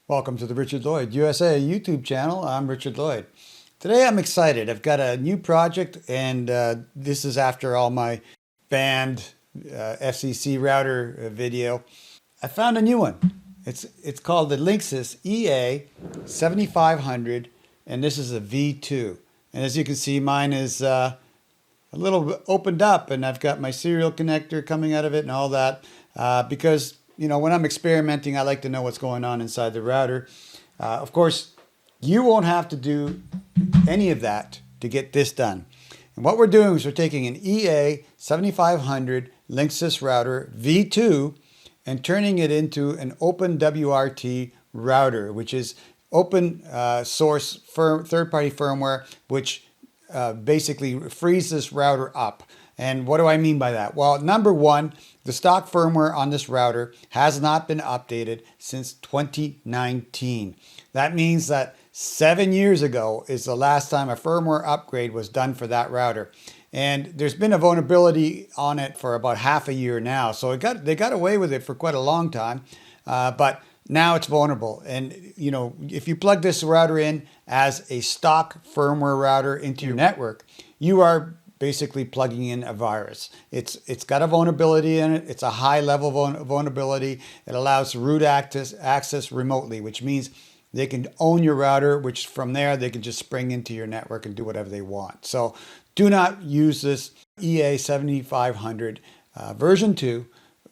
Welcome to the Richard Lloyd USA YouTube channel. I'm Richard Lloyd. Today I'm excited. I've got a new project, and this is after all my banned FCC router video. I found a new one. It's called the Linksys EA7500, and this is a V2. And as you can see, mine is a little opened up, and I've got my serial connector coming out of it and all that because when I'm experimenting, I like to know what's going on inside the router. Of course, you won't have to do any of that to get this done. And what we're doing is we're taking an EA7500 Linksys router V2 and turning it into an OpenWRT router, which is open source third-party firmware, which basically frees this router up. And what do I mean by that? Well, number one, the stock firmware on this router has not been updated since 2019. That means that 7 years ago is the last time a firmware upgrade was done for that router. And there's been a vulnerability on it for about half a year now. So they got away with it for quite a long time, but now it's vulnerable. And if you plug this router in as a stock firmware router into your network, you are basically plugging in a virus. It's got a vulnerability in it. It's a high level vulnerability. It allows root access remotely, which means they can own your router, which from there they can just spring into your network and do whatever they want. So do not use this EA7500 version 2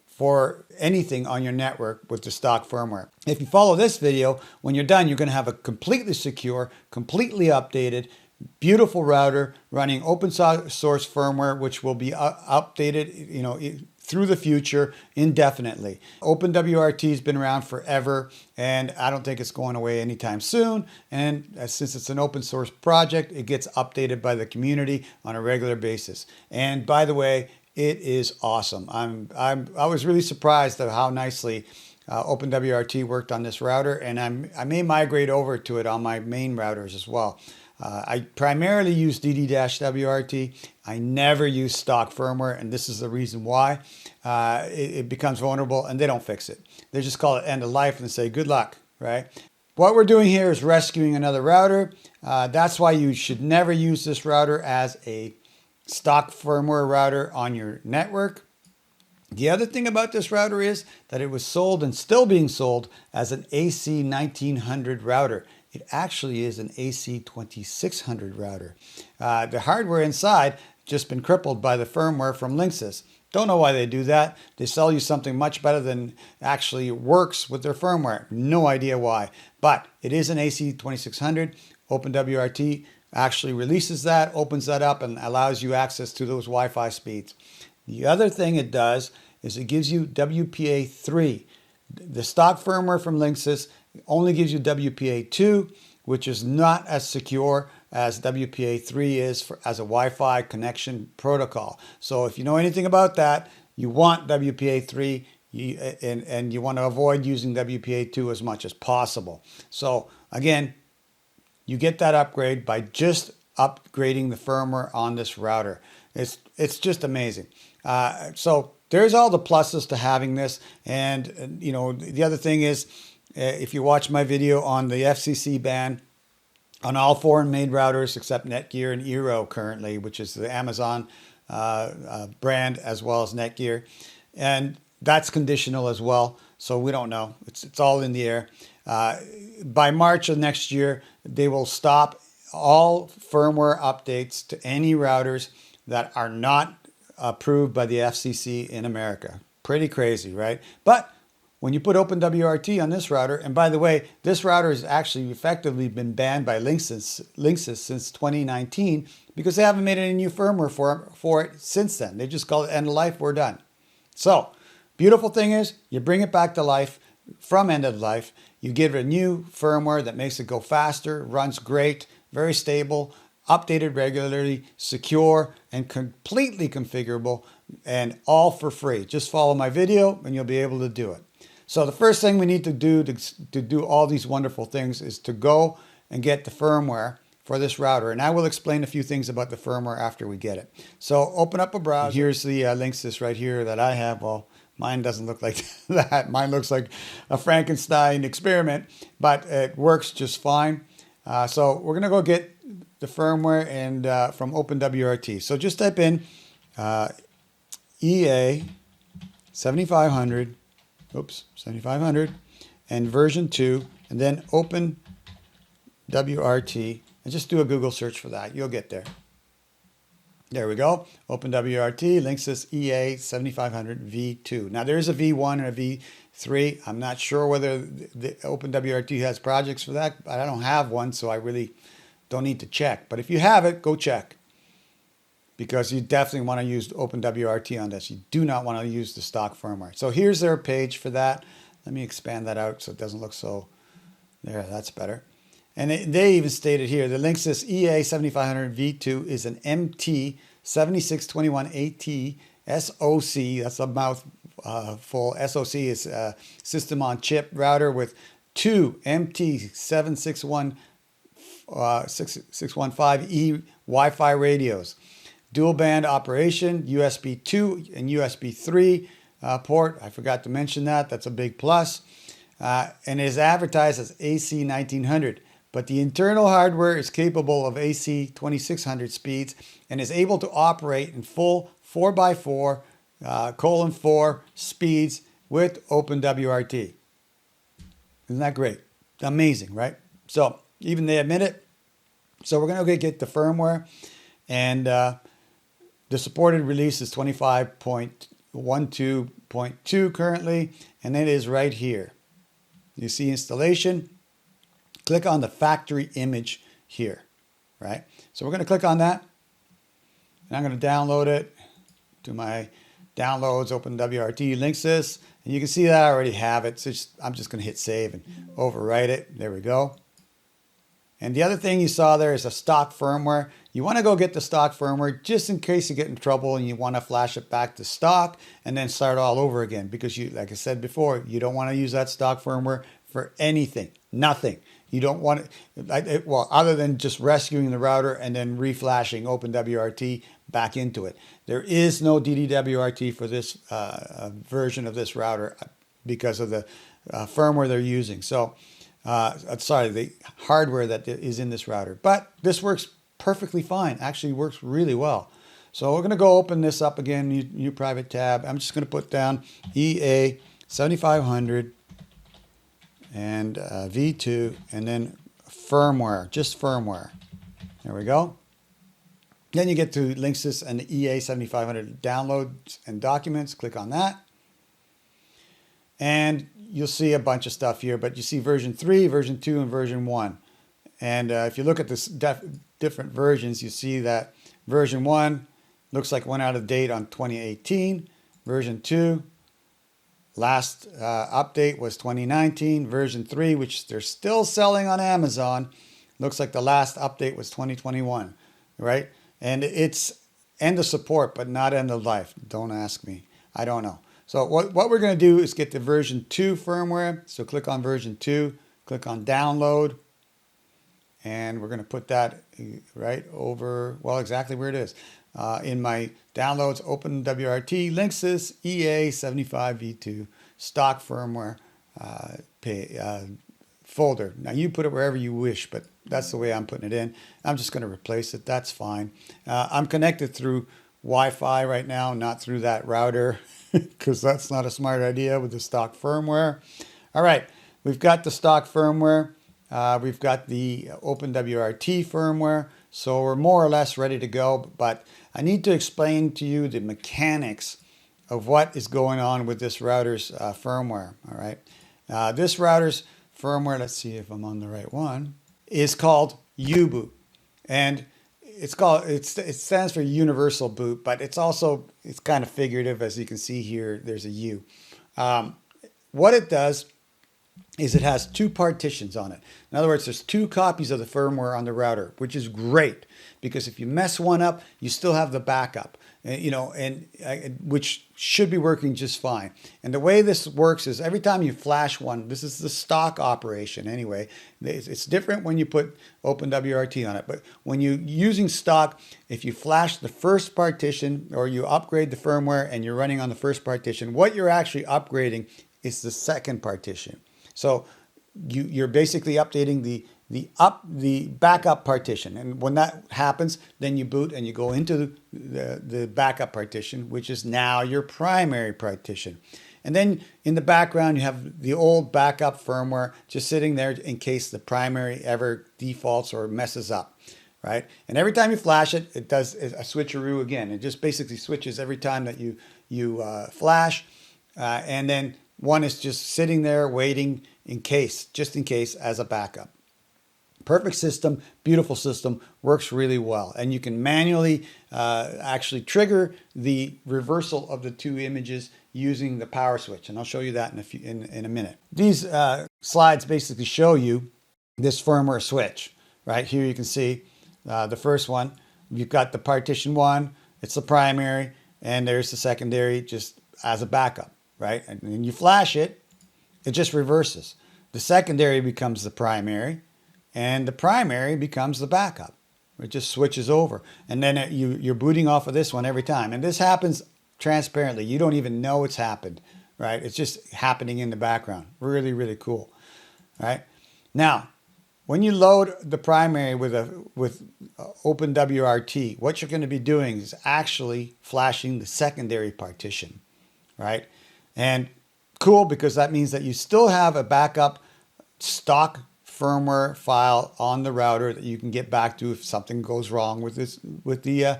for anything on your network with the stock firmware. If you follow this video, when you're done, you're going to have a completely secure, completely updated, beautiful router running open source firmware, which will be updated, through the future indefinitely. OpenWRT has been around forever, and I don't think it's going away anytime soon. And since it's an open source project, it gets updated by the community on a regular basis. And by the way, it is awesome. I was really surprised at how nicely OpenWRT worked on this router, and I may migrate over to it on my main routers as well. I primarily use DD-WRT. I never use stock firmware, and this is the reason why. It becomes vulnerable, and they don't fix it. They just call it end of life and say, good luck, right? What we're doing here is rescuing another router. That's why you should never use this router as a stock firmware router on your network. The other thing about this router is that it was sold and still being sold as an AC1900 router. It actually is an AC2600 router. The hardware inside just been crippled by the firmware from Linksys. Don't know why they do that. They sell you something much better than actually works with their firmware. No idea why. But it is an AC2600. OpenWRT actually releases that, opens that up, and allows you access to those Wi-Fi speeds. The other thing it does is it gives you WPA3. The stock firmware from Linksys only gives you WPA2, which is not as secure as WPA3 is as a Wi-Fi connection protocol. So if you know anything about that, you want WPA3 and you want to avoid using WPA2 as much as possible. So again, you get that upgrade by just upgrading the firmware on this router. It's just amazing. So there's all the pluses to having this. And the other thing is, if you watch my video on the FCC ban on all foreign-made routers except Netgear and Eero currently, which is the Amazon brand as well as Netgear, and that's conditional as well. So we don't know. It's all in the air. By March of next year, they will stop all firmware updates to any routers that are not approved by the FCC in America. Pretty crazy, right? But when you put OpenWRT on this router, and by the way, this router has actually effectively been banned by Linksys since 2019 because they haven't made any new firmware for it since then. They just call it end of life, we're done. So, beautiful thing is, you bring it back to life from end of life. You give it a new firmware that makes it go faster, runs great, very stable, updated regularly, secure, and completely configurable, and all for free. Just follow my video and you'll be able to do it. So the first thing we need to do to do all these wonderful things is to go and get the firmware for this router. And I will explain a few things about the firmware after we get it. So open up a browser. Here's the Linksys right here that I have. Well, Mine doesn't look like that. Mine looks like a Frankenstein experiment, but it works just fine. So we're going to go get the firmware and from OpenWRT. So just type in EA7500, 7500, and version 2, and then OpenWRT, and just do a Google search for that. You'll get there. There we go. OpenWRT, Linksys EA7500v2. Now there is a V1 and a V3. I'm not sure whether the OpenWRT has projects for that, but I don't have one, so I really don't need to check. But if you have it, go check, because you definitely want to use OpenWRT on this. You do not want to use the stock firmware. So here's their page for that. Let me expand that out so it doesn't look so... There, that's better. And they even stated here, the Linksys EA7500v2 is an MT7621 SoC. That's a mouthful. SoC is a system on chip router with two MT7621v2 Wi-Fi radios. Dual band operation, USB 2 and USB 3 port. I forgot to mention that. That's a big plus. And it is advertised as AC 1900. But the internal hardware is capable of AC 2600 speeds and is able to operate in full 4x4 :4 speeds with OpenWRT. Isn't that great? Amazing, right? So even they admit it. So we're going to get the firmware, and the supported release is 25.12.2 currently, and it is right here. You see installation. Click on the factory image here, right? So we're going to click on that, and I'm going to download it to my downloads, OpenWRT Linksys, and you can see that I already have it. So I'm just going to hit save and overwrite it. There we go. And the other thing you saw there is a stock firmware. You want to go get the stock firmware just in case you get in trouble and you want to flash it back to stock and then start all over again, because you, like I said before, you don't want to use that stock firmware for anything, nothing. You don't want it, well, other than just rescuing the router and then reflashing OpenWRT back into it. There is no DDWRT for this version of this router because of the firmware they're using. So, sorry, the hardware that is in this router. But this works perfectly fine. Actually works really well. So we're going to go open this up again, new private tab. I'm just going to put down EA7500. And V2, and then firmware, just firmware. There we go. Then you get to Linksys and the EA7500 downloads and documents. Click on that. And you'll see a bunch of stuff here, but you see version 3, version 2, and version 1. And if you look at this different versions, you see that version 1 looks like went out of date on 2018. Version 2, last update was 2019. Version 3, which they're still selling on Amazon, looks like the last update was 2021, right? And it's end of support, but not end of life. Don't ask me. I don't know. So what we're going to do is get the version 2 firmware. So click on version 2, click on download, and we're going to put that right over, well, exactly where it is. In my downloads, OpenWRT Linksys EA75v2 stock firmware folder. Now you put it wherever you wish, but that's the way I'm putting it in. I'm just going to replace it. That's fine. I'm connected through Wi-Fi right now, not through that router, because that's not a smart idea with the stock firmware. All right, we've got the stock firmware. We've got the OpenWRT firmware. So we're more or less ready to go, but I need to explain to you the mechanics of what is going on with this router's firmware. All right, this router's firmware, let's see if I'm on the right one, is called U-boot, and it stands for Universal Boot, but it's kind of figurative, as you can see here. There's a U. What it does is it has two partitions on it. In other words, there's two copies of the firmware on the router, which is great because if you mess one up, you still have the backup, which should be working just fine. And the way this works is every time you flash one, this is the stock operation anyway. It's different when you put OpenWRT on it, but when you're using stock, if you flash the first partition or you upgrade the firmware and you're running on the first partition, what you're actually upgrading is the second partition. So you're basically updating the backup partition, and when that happens, then you boot and you go into the backup partition, which is now your primary partition. And then in the background, you have the old backup firmware just sitting there in case the primary ever defaults or messes up, right? And every time you flash it, it does a switcheroo again. It just basically switches every time that you flash, and then one is just sitting there waiting just in case as a backup. Perfect system, beautiful system, works really well. And you can manually actually trigger the reversal of the two images using the power switch. And I'll show you that in a minute. These slides basically show you this firmware switch. Right here you can see the first one. You've got the partition 1, it's the primary, and there's the secondary just as a backup. Right? And when you flash it, it just reverses. The secondary becomes the primary, and the primary becomes the backup. It just switches over. And then you're booting off of this one every time. And this happens transparently. You don't even know it's happened, right? It's just happening in the background. Really, really cool, right? Now, when you load the primary with OpenWRT, what you're going to be doing is actually flashing the secondary partition, right? And cool, because that means that you still have a backup stock firmware file on the router that you can get back to if something goes wrong with the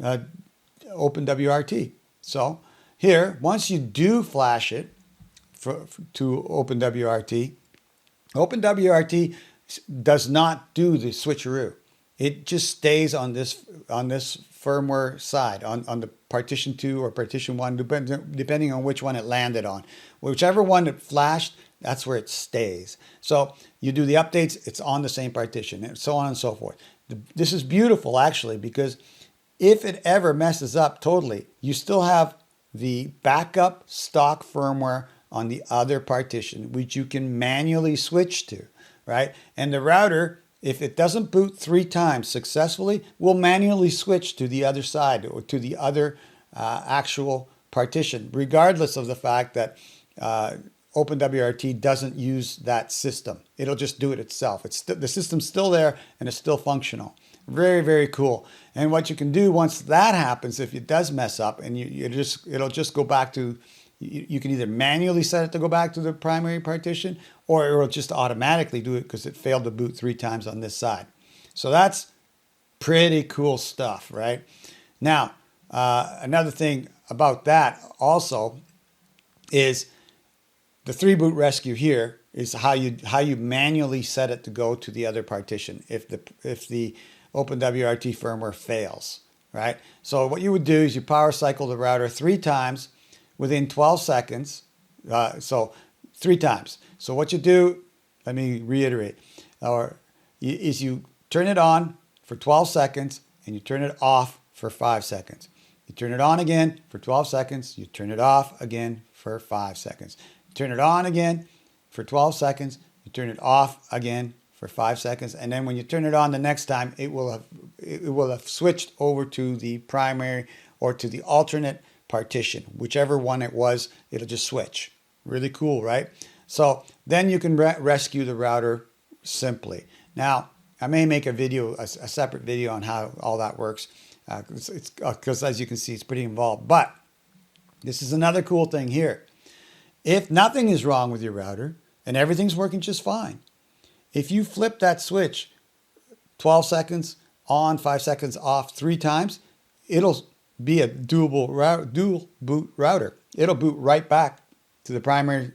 OpenWRT. So here, once you do flash it to OpenWRT, OpenWRT does not do the switcheroo. It just stays on this firmware side, on the partition 2 or partition 1, depending on which one it landed on. Whichever one it flashed, that's where it stays. So you do the updates, it's on the same partition, and so on and so forth. This is beautiful, actually, because if it ever messes up totally, you still have the backup stock firmware on the other partition, which you can manually switch to, right? And the router, if it doesn't boot 3 times successfully, will manually switch to the other side or to the other actual partition, regardless of the fact that OpenWRT doesn't use that system. It'll just do it itself. The system's still there and it's still functional. Very, very cool. And what you can do once that happens, if it does mess up, and it'll just go back to, you can either manually set it to go back to the primary partition, or it'll just automatically do it because it failed to boot 3 times on this side. So that's pretty cool stuff, right? Now, another thing about that also is the 3-boot rescue here is how you manually set it to go to the other partition if the OpenWRT firmware fails, right? So what you would do is you power cycle the router 3 times within 12 seconds. So 3 times. So what you do, let me reiterate, is you turn it on for 12 seconds and you turn it off for 5 seconds. You turn it on again for 12 seconds. You turn it off again for 5 seconds. You turn it on again for 12 seconds. You turn it off again for 5 seconds. And then when you turn it on the next time, it will have switched over to the primary or to the alternate partition. Whichever one it was, it'll just switch. Really cool, right? So then you can rescue the router simply. Now, I may make a separate video on how all that works, because as you can see, it's pretty involved. But this is another cool thing here. If nothing is wrong with your router and everything's working just fine, if you flip that switch 12 seconds on, 5 seconds off 3 times, it'll be a dual boot router. It'll boot right back to the primary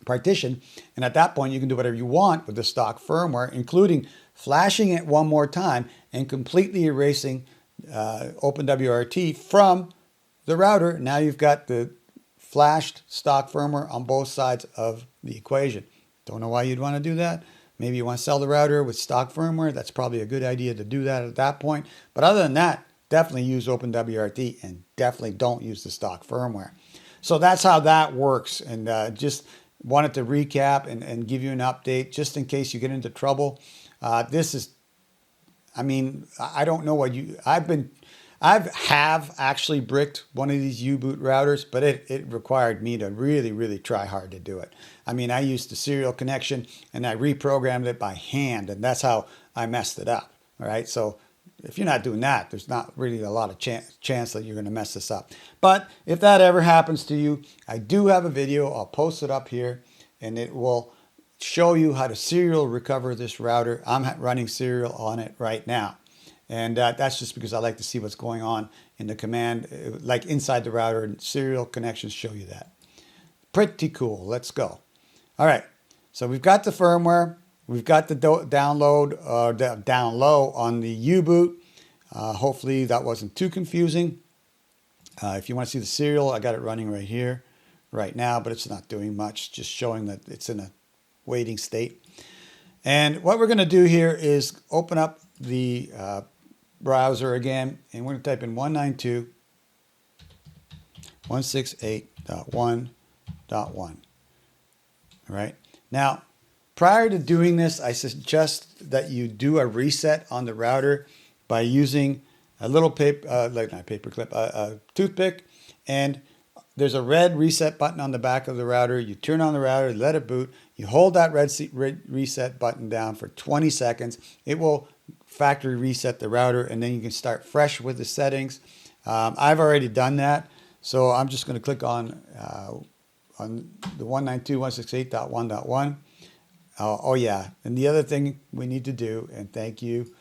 partition. And at that point, you can do whatever you want with the stock firmware, including flashing it one more time and completely erasing OpenWRT from the router. Now you've got the flashed stock firmware on both sides of the equation. Don't know why you'd want to do that. Maybe you want to sell the router with stock firmware. That's probably a good idea to do that at that point. But other than that, definitely use OpenWRT and definitely don't use the stock firmware. So that's how that works. And just wanted to recap and give you an update just in case you get into trouble. This is, I mean, I don't know what you, I have actually bricked one of these U-boot routers, but it required me to really try hard to do it. I mean, I used the serial connection and I reprogrammed it by hand, and that's how I messed it up. All right. So if you're not doing that, there's not really a lot of chance that you're going to mess this up. But if that ever happens to you, I do have a video. I'll post it up here, and it will show you how to serial recover this router. I'm running serial on it right now. And that's just because I like to see what's going on in the command, like inside the router, and serial connections show you that. Pretty cool. Let's go. All right. So we've got the firmware. We've got the down low on the U-boot. Hopefully that wasn't too confusing. If you want to see the serial, I got it running right here, right now, but it's not doing much, just showing that it's in a waiting state. And what we're going to do here is open up the browser again, and we're going to type in 192.168.1.1. All right. Now, prior to doing this, I suggest that you do a reset on the router by using a little a toothpick, and there's a red reset button on the back of the router. You turn on the router, let it boot. You hold that red reset button down for 20 seconds. It will factory reset the router, and then you can start fresh with the settings. I've already done that, so I'm just going to click on the 192.168.1.1. Oh yeah, and the other thing we need to do, and thank you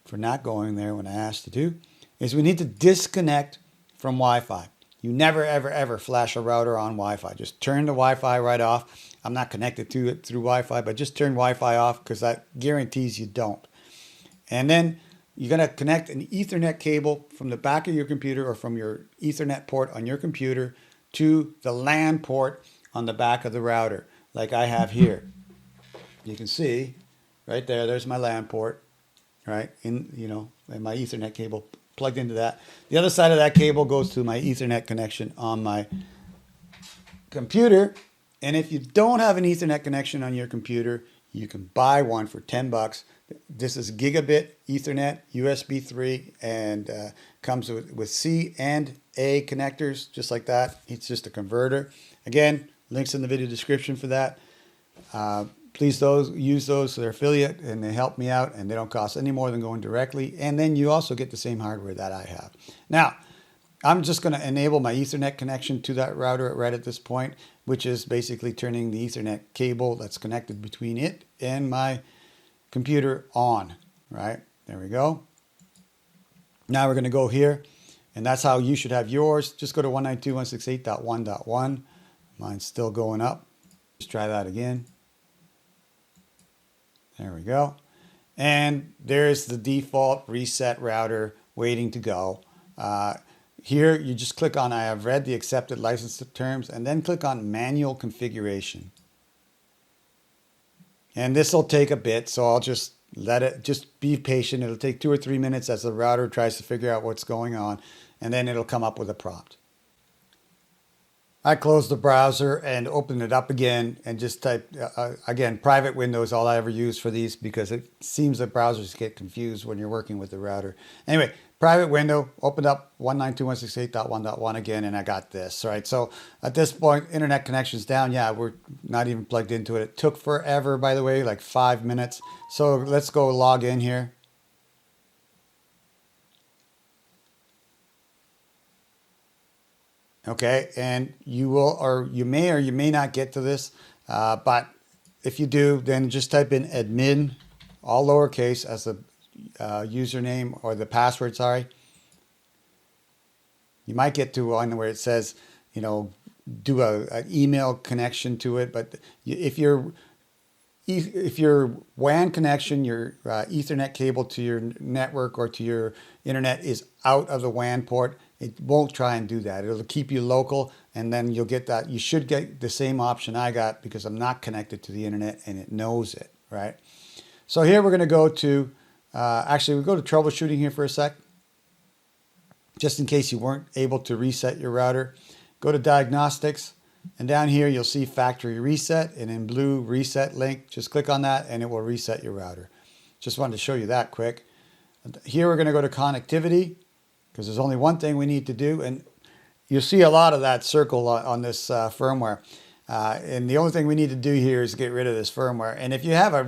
for not going there when I asked you to, is we need to disconnect from Wi-Fi. You never, ever flash a router on Wi-Fi. Just turn the Wi-Fi right off. I'm not connected to it through Wi-Fi, but just turn Wi-Fi off, because that guarantees you don't. And then you're going to connect an Ethernet cable from the back of your computer or from your Ethernet port on your computer to the LAN port on the back of the router, like I have here. You can see right there, there's my LAN port, right? And my Ethernet cable plugged into that. The other side of that cable goes to my Ethernet connection on my computer. And if you don't have an Ethernet connection on your computer, you can buy one for $10. This is gigabit Ethernet, USB 3, and comes with C and A connectors, just like that. It's just a converter. Again, links in the video description for that. Please use those. So they're affiliate, and they help me out, and they don't cost any more than going directly. And then you also get the same hardware that I have. Now, I'm just going to enable my Ethernet connection to that router right at this point, which is basically turning the Ethernet cable that's connected between it and my computer on. Right, there we go. Now we're going to go here, and that's how you should have yours. Just go to 192.168.1.1. Mine's still going up. Let's try that again. There we go. And there's the default reset router waiting to go. Here, you just click on I have read the accepted license terms, and then click on manual configuration. And this will take a bit, so I'll just just be patient. It'll take 2 or 3 minutes as the router tries to figure out what's going on, and then it'll come up with a prompt. I closed the browser and opened it up again and just typed, again, private window is all I ever use for these, because it seems that browsers get confused when you're working with the router. Anyway, private window, opened up 192.168.1.1 again, and I got this, right? So at this point, internet connection's down. Yeah, we're not even plugged into it. It took forever, by the way, like 5 minutes. So let's go log in here. Okay, and you will, or you may not get to this, but if you do, then just type in admin, all lowercase, as the username or the password, sorry. You might get to one where it says, do an email connection to it, but if your WAN connection, your Ethernet cable to your network or to your internet is out of the WAN port, it won't try and do that. It'll keep you local, and then you'll get that. You should get the same option I got because I'm not connected to the internet and it knows it, right? So here we're going to go to, actually we'll go to troubleshooting here for a sec. Just in case you weren't able to reset your router, go to diagnostics, and down here you'll see factory reset, and in blue reset link, just click on that and it will reset your router. Just wanted to show you that quick. Here we're going to go to connectivity because there's only one thing we need to do, and you'll see a lot of that circle on this firmware. And the only thing we need to do here is get rid of this firmware. And if you have a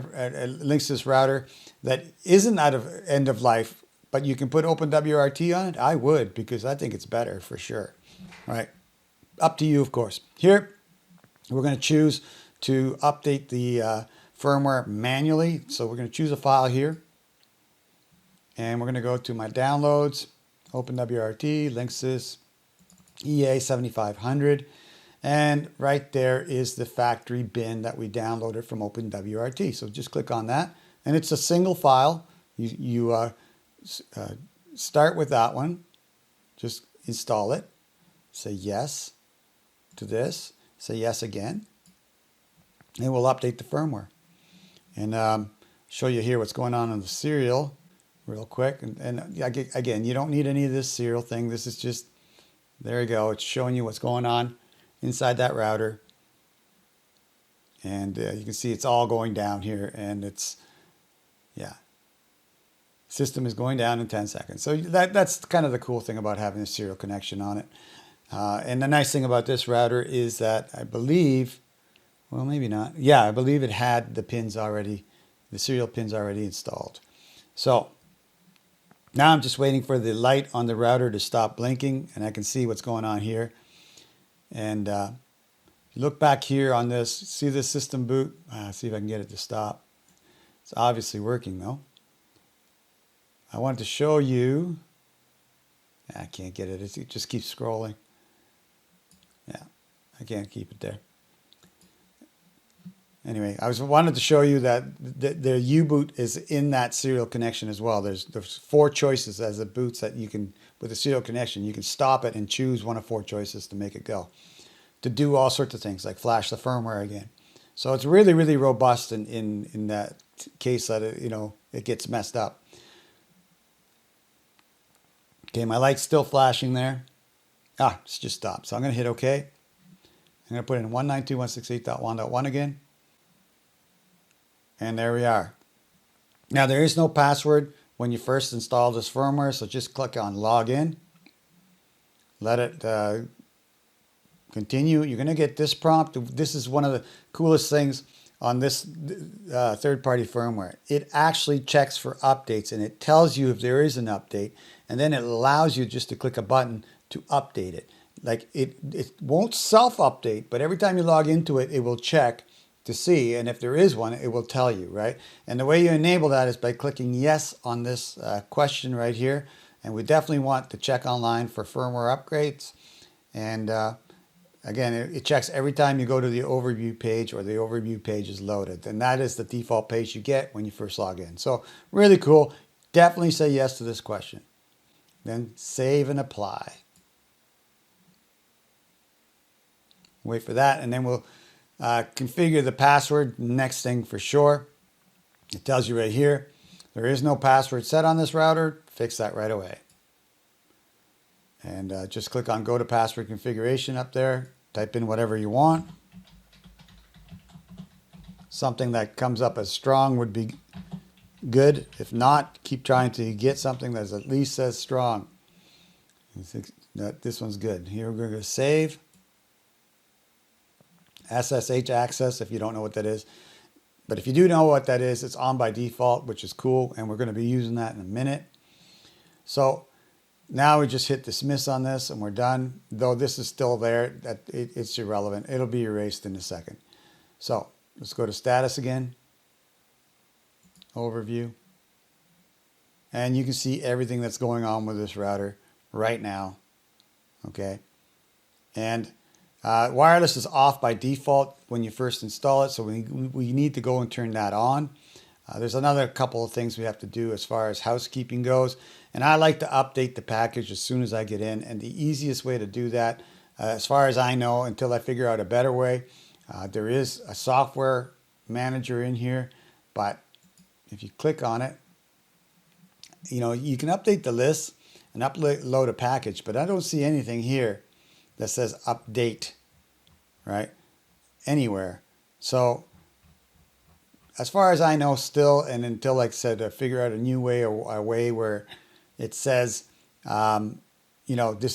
Linksys router that isn't out of end of life, but you can put OpenWRT on it, I would, because I think it's better for sure. All right. Up to you, of course. Here, we're going to choose to update the firmware manually. So we're going to choose a file here. And we're going to go to my downloads, OpenWRT, Linksys EA7500. And right there is the factory bin that we downloaded from OpenWRT. So just click on that. And it's a single file. You start with that one. Just install it. Say yes to this. Say yes again. And we'll update the firmware. And show you here what's going on the serial real quick. And again, you don't need any of this serial thing. This is just, there you go. It's showing you what's going on inside that router. And you can see it's all going down here. And it's, yeah. System is going down in 10 seconds. So that's kind of the cool thing about having a serial connection on it. And the nice thing about this router is that I believe, well, maybe not. Yeah, I believe it had the pins already, the serial pins already installed. So now I'm just waiting for the light on the router to stop blinking, and I can see what's going on here. And look back here on this, see the system boot? See if I can get it to stop. It's obviously working though. I wanted to show you, I can't get it, it just keeps scrolling. Yeah, I can't keep it there. Anyway, I wanted to show you that the U-boot is in that serial connection as well. There's 4 choices as it boots that you can, with a serial connection, you can stop it and choose one of 4 choices to make it go. To do all sorts of things like flash the firmware again. So it's really, really robust in that case that it gets messed up. Okay, my light's still flashing there. It's just stopped. So I'm going to hit OK. I'm going to put in 192.168.1.1 again. And there we are. Now, there is no password when you first install this firmware, so just click on Login. Let it continue. You're going to get this prompt. This is one of the coolest things on this third-party firmware. It actually checks for updates, and it tells you if there is an update, and then it allows you just to click a button to update it. Like it won't self-update, but every time you log into it, it will check to see, and if there is one, it will tell you, right? And the way you enable that is by clicking yes on this question right here, and we definitely want to check online for firmware upgrades. And again, it checks every time you go to the overview page or the overview page is loaded, and that is the default page you get when you first log in. So really cool. Definitely say yes to this question. Then save and apply. Wait for that, and then we'll configure the password. Next thing for sure. It tells you right here, there is no password set on this router. Fix that right away. And just click on Go to Password Configuration up there. Type in whatever you want. Something that comes up as strong would be good. If not, keep trying to get something that at least says strong. I think that this one's good. Here we're going to save. SSH access, if you don't know what that is. But if you do know what that is, it's on by default, which is cool. And we're going to be using that in a minute. So now we just hit dismiss on this and we're done. Though this is still there, it's irrelevant. It'll be erased in a second. So let's go to status again. Overview. And you can see everything that's going on with this router right now. Okay. And wireless is off by default when you first install it. So we need to go and turn that on. There's another couple of things we have to do as far as housekeeping goes. And I like to update the package as soon as I get in. And the easiest way to do that as far as I know, until I figure out a better way. There is a software manager in here, but if you click on it, you can update the list and upload a package, but I don't see anything here that says update, right, anywhere. So as far as I know still, and until, like I said, I figure out a new way, or a way where it says, this is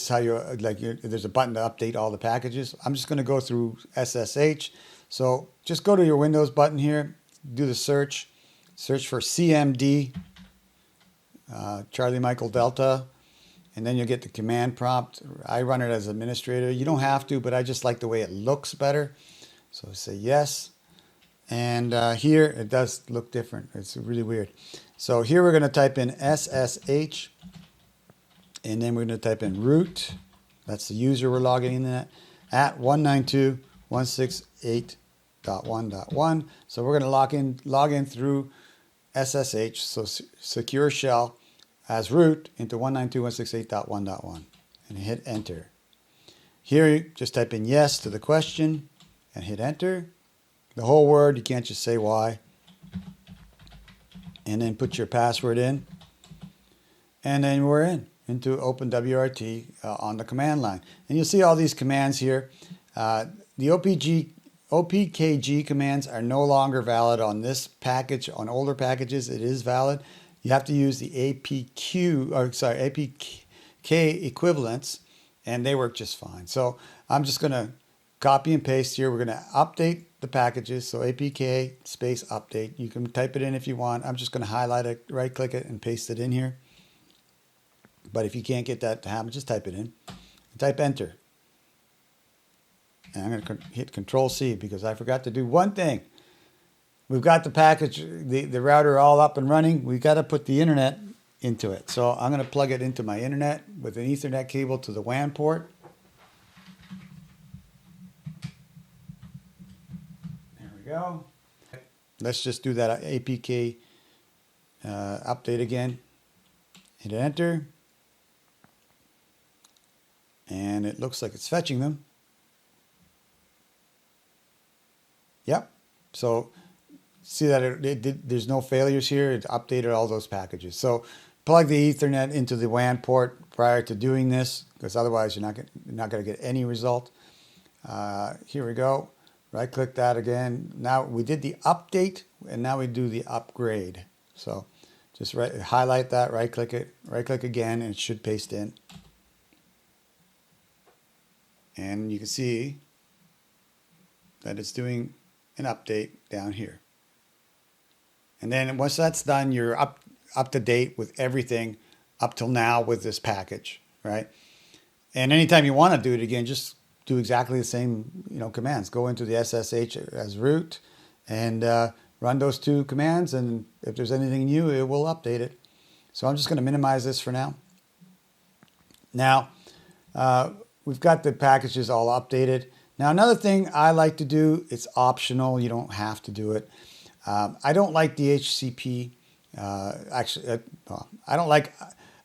how there's a button to update all the packages. I'm just going to go through SSH. So just go to your Windows button here, do the search for CMD, Charlie Michael Delta, and then you'll get the command prompt. I run it as administrator. You don't have to, but I just like the way it looks better. So say yes. And here it does look different. It's really weird. So here we're going to type in SSH, and then we're going to type in root. That's the user we're logging in at 192.168.1.1. So we're going to log in through SSH, so secure shell, as root into 192.168.1.1, and hit enter. Here you just type in yes to the question and hit enter. The whole word, you can't just say why. And then put your password in. And then we're into OpenWRT on the command line. And you'll see all these commands here. The OPKG commands are no longer valid on this package. On older packages, it is valid. You have to use the APK equivalents, and they work just fine. So I'm just going to copy and paste here. We're going to update the packages. So APK space update. You can type it in if you want. I'm just going to highlight it, right click it, and paste it in here. But if you can't get that to happen, just type it in. Type enter. And I'm going to hit Control C because I forgot to do one thing. We've got the package, the router all up and running. We've got to put the internet into it. So I'm going to plug it into my internet with an Ethernet cable to the WAN port. There we go. Let's just do that APK update again. Hit enter. And it looks like it's fetching them. Yep. So see that there's no failures here. It updated all those packages. So plug the Ethernet into the WAN port prior to doing this, because otherwise you're not going to get any result. Here we go. Right click that again. Now we did the update, and now we do the upgrade. So just highlight that, right click it, right click again, and it should paste in. And you can see that it's doing an update down here. And then once that's done, you're up to date with everything up till now with this package, right? And anytime you want to do it again, just do exactly the same, commands. Go into the SSH as root and run those two commands. And if there's anything new, it will update it. So I'm just going to minimize this for now. Now, we've got the packages all updated. Now, another thing I like to do, it's optional. You don't have to do it. I don't like DHCP. I don't like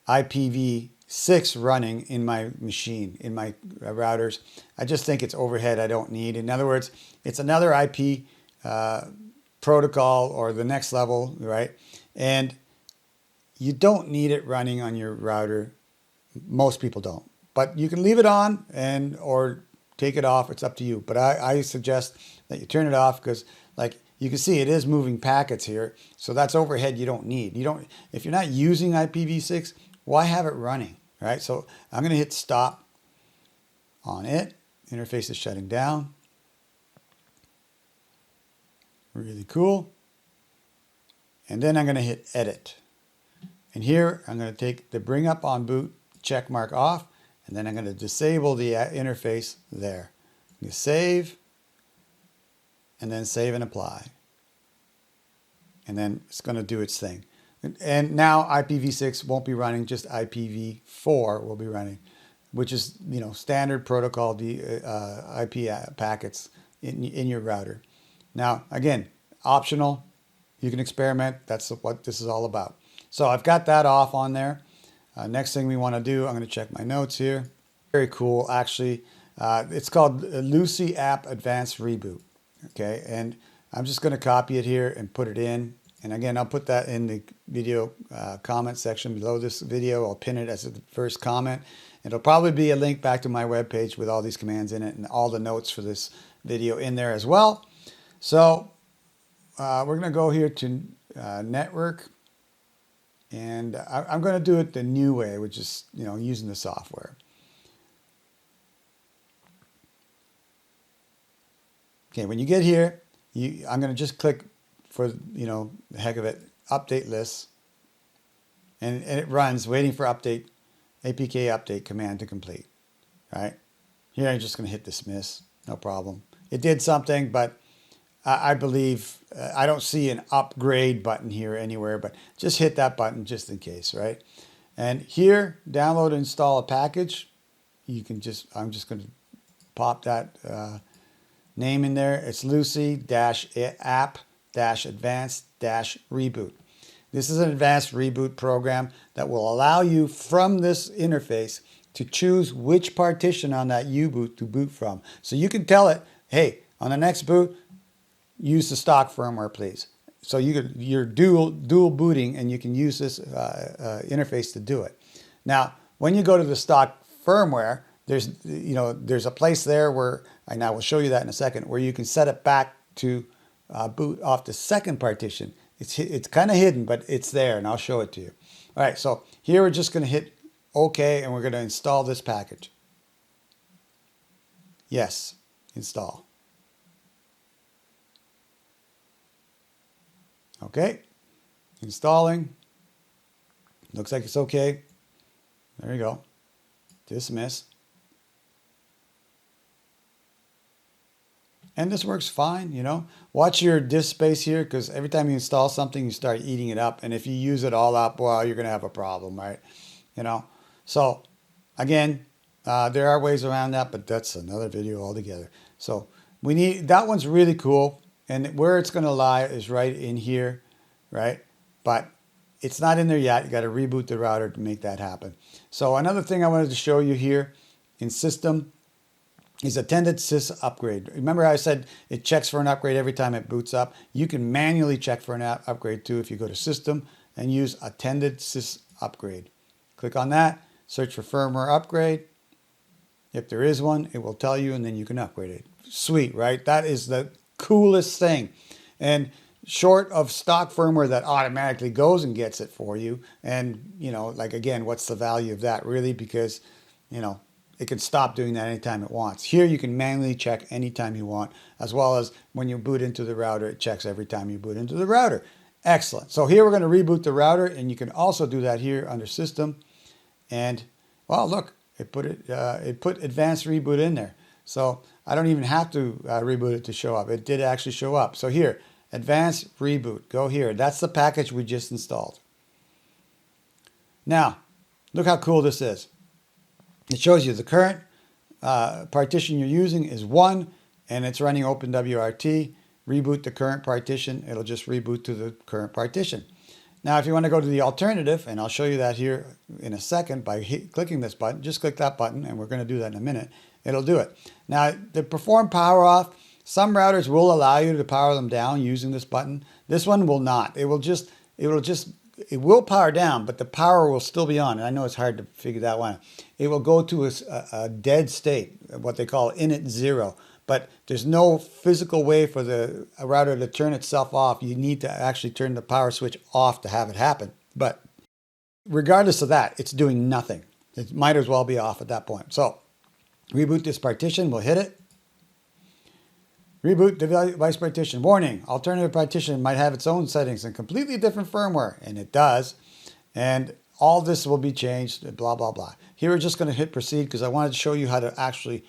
IPv6 running in my machine, in my routers. I just think it's overhead I don't need. In other words, it's another IP protocol or the next level, right? And you don't need it running on your router. Most people don't. But you can leave it on or take it off. It's up to you. But I suggest that you turn it off because, you can see it is moving packets here. So that's overhead you don't need. If you're not using IPv6, why have it running, right? So I'm going to hit stop on it. Interface is shutting down. Really cool. And then I'm going to hit edit. And here I'm going to take the bring up on boot check mark off. And then I'm going to disable the interface there. You save, and then save and apply. And then it's going to do its thing. And now IPv6 won't be running, just IPv4 will be running, which is standard protocol IP packets in your router. Now, again, optional. You can experiment. That's what this is all about. So I've got that off on there. Next thing we want to do, I'm going to check my notes here. Very cool. Actually, It's called Linksys App Advanced Reboot. Okay, and I'm just going to copy it here and put it in. And again, I'll put that in the video comment section below this video. I'll pin it as the first comment. It'll probably be a link back to my webpage with all these commands in it and all the notes for this video in there as well. So we're going to go here to network. And I'm going to do it the new way, which is, using the software. Okay, when you get here, I'm going to just click for, the heck of it, update list. And it runs waiting for APK update command to complete. Right? Here I'm just going to hit dismiss. No problem. It did something, but I believe, I don't see an upgrade button here anywhere, but just hit that button just in case, right? And here, download and install a package. You can I'm just going to pop that name in there. It's Linksys-app-advanced-reboot. This is an advanced reboot program that will allow you from this interface to choose which partition on that U-boot to boot from. So you can tell it, hey, on the next boot, use the stock firmware, please. So you're dual booting, and you can use this interface to do it. Now, when you go to the stock firmware, there's a place there where, and I will show you that in a second, where you can set it back to boot off the second partition. It's kind of hidden, but it's there, and I'll show it to you. All right, so here we're just going to hit OK, and we're going to install this package. Yes, install. Okay, installing. Looks like it's okay. There you go. Dismiss. And this works fine, Watch your disk space here, because every time you install something, you start eating it up. And if you use it all up, well, you're going to have a problem, right? So, again, there are ways around that, but that's another video altogether. So, that one's really cool. And where it's going to lie is right in here, right? But it's not in there yet. You got to reboot the router to make that happen. So another thing I wanted to show you here in system is attended sys upgrade. Remember how I said it checks for an upgrade every time it boots up? You can manually check for an upgrade too if you go to system and use attended sys upgrade. Click on that, search for firmware upgrade. If there is one, it will tell you, and then you can upgrade it. Sweet, right? That is the coolest thing. And short of stock firmware that automatically goes and gets it for you, and again, what's the value of that really? Because it can stop doing that anytime it wants. Here you can manually check anytime you want, as well as when you boot into the router, it checks every time you boot into the router. Excellent. So here we're going to reboot the router, and you can also do that here under system. And well, look, it put advanced reboot in there. So I don't even have to reboot it to show up. It did actually show up. So here, advanced reboot, go here. That's the package we just installed. Now, look how cool this is. It shows you the current partition you're using is 1, and it's running OpenWRT. Reboot the current partition. It'll just reboot to the current partition. Now, if you want to go to the alternative, and I'll show you that here in a second by clicking this button, just click that button, and we're going to do that in a minute. It'll do it. Now, the perform power off, some routers will allow you to power them down using this button. This one will not. It will power down, but the power will still be on. And I know it's hard to figure that one out. It will go to a dead state, what they call init 0. But there's no physical way for the router to turn itself off. You need to actually turn the power switch off to have it happen. But regardless of that, it's doing nothing. It might as well be off at that point. So reboot this partition. We'll hit it. Reboot device partition. Warning, alternative partition might have its own settings and completely different firmware. And it does. And all this will be changed, blah, blah, blah. Here we're just going to hit proceed because I wanted to show you how to actually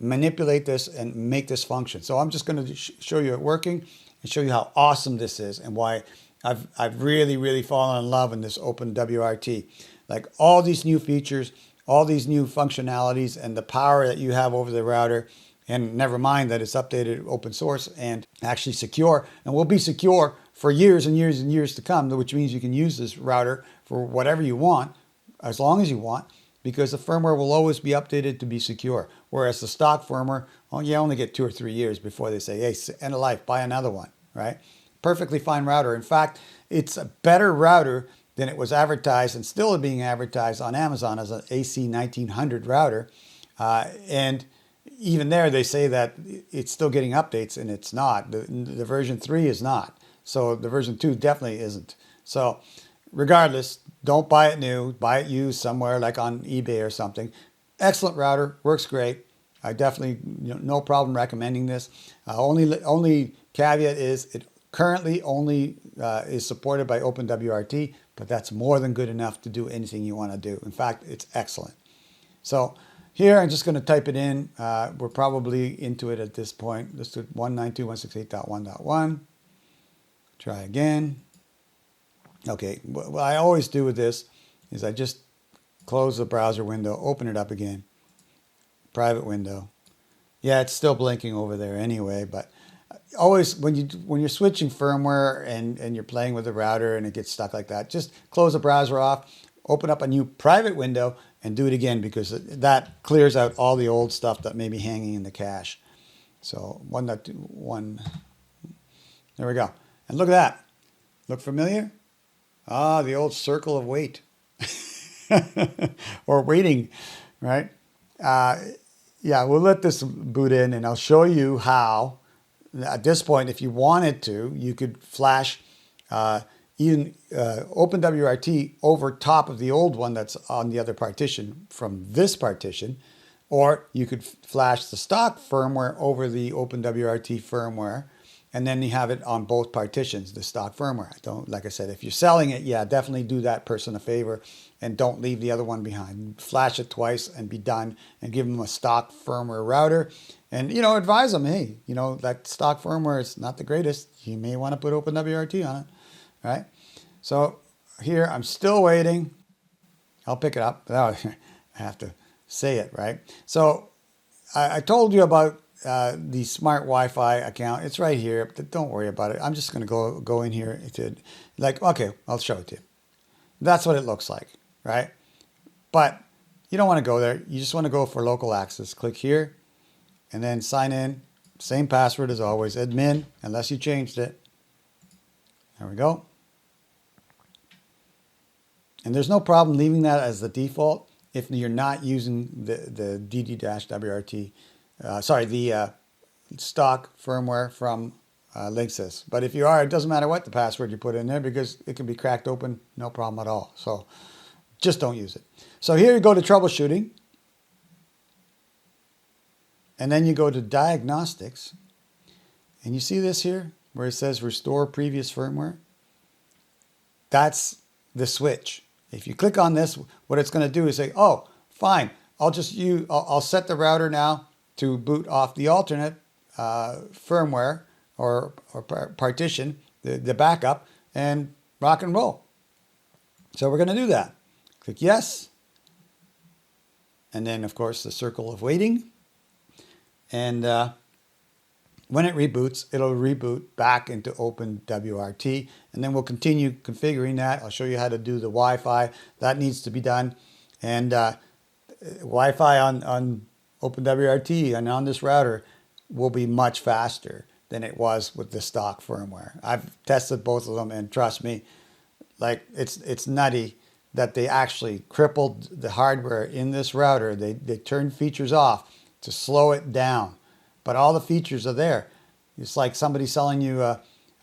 manipulate this and make this function. So I'm just going to show you it working and show you how awesome this is and why I've really, really fallen in love in this OpenWRT. Like all these new features, all these new functionalities, and the power that you have over the router. And never mind that it's updated open source and actually secure, and will be secure for years and years and years to come, which means you can use this router for whatever you want, as long as you want. because the firmware will always be updated to be secure. Whereas the stock firmware, well, you only get 2 or 3 years before they say, hey, end of life, buy another one, right? Perfectly fine router. In fact, it's a better router than it was advertised and still being advertised on Amazon as an AC1900 router. And even there, they say that it's still getting updates, and it's not. The version 3 is not. So the version 2 definitely isn't. So regardless, don't buy it new. Buy it used somewhere like on eBay or something. Excellent router. Works great. I definitely, no problem recommending this. Only caveat is it currently only is supported by OpenWRT, but that's more than good enough to do anything you want to do. In fact, it's excellent. So here, I'm just going to type it in. We're probably into it at this point. Let's do 192.168.1.1. Try again. Okay, what I always do with this is I just close the browser window, open it up again. Private window. Yeah, it's still blinking over there anyway, but always when you're switching firmware and you're playing with the router and it gets stuck like that, just close the browser off, open up a new private window, and do it again, because that clears out all the old stuff that may be hanging in the cache. So 1.1, there we go. And look at that. Look familiar? Ah, the old circle of wait. Or waiting, right? Yeah, we'll let this boot in, and I'll show you how, at this point, if you wanted to, you could flash even OpenWRT over top of the old one that's on the other partition from this partition, or you could flash the stock firmware over the OpenWRT firmware, and then you have it on both partitions, the stock firmware. Like I said, if you're selling it, yeah, definitely do that person a favor and don't leave the other one behind. Flash it twice and be done, and give them a stock firmware router. And, advise them, hey, that stock firmware is not the greatest. You may want to put OpenWRT on it, right? So here, I'm still waiting. I'll pick it up. I have to say it, right? So I told you about the smart Wi-Fi account. It's right here. Don't worry about it. I'm just going to go in here to, okay, I'll show it to you. That's what it looks like, right? But you don't want to go there. You just want to go for local access. Click here and then sign in. Same password as always, admin, unless you changed it. There we go. And there's no problem leaving that as the default if you're not using the DD-WRT, the stock firmware from Linksys. But if you are, it doesn't matter what the password you put in there, because it can be cracked open, no problem at all. So just don't use it. So here you go to troubleshooting. And then you go to diagnostics. And you see this here where it says restore previous firmware? That's the switch. If you click on this, what it's going to do is say, oh, fine, I'll set the router now to boot off the alternate firmware or partition, the backup, and rock and roll. So we're going to do that. Click yes. And then, of course, the circle of waiting. And when it reboots, it'll reboot back into OpenWRT. And then we'll continue configuring that. I'll show you how to do the Wi-Fi. That needs to be done. And Wi-Fi on OpenWRT and on this router will be much faster than it was with the stock firmware. I've tested both of them, and trust me, like it's nutty that they actually crippled the hardware in this router. They turned features off to slow it down, but all the features are there. It's like somebody selling you a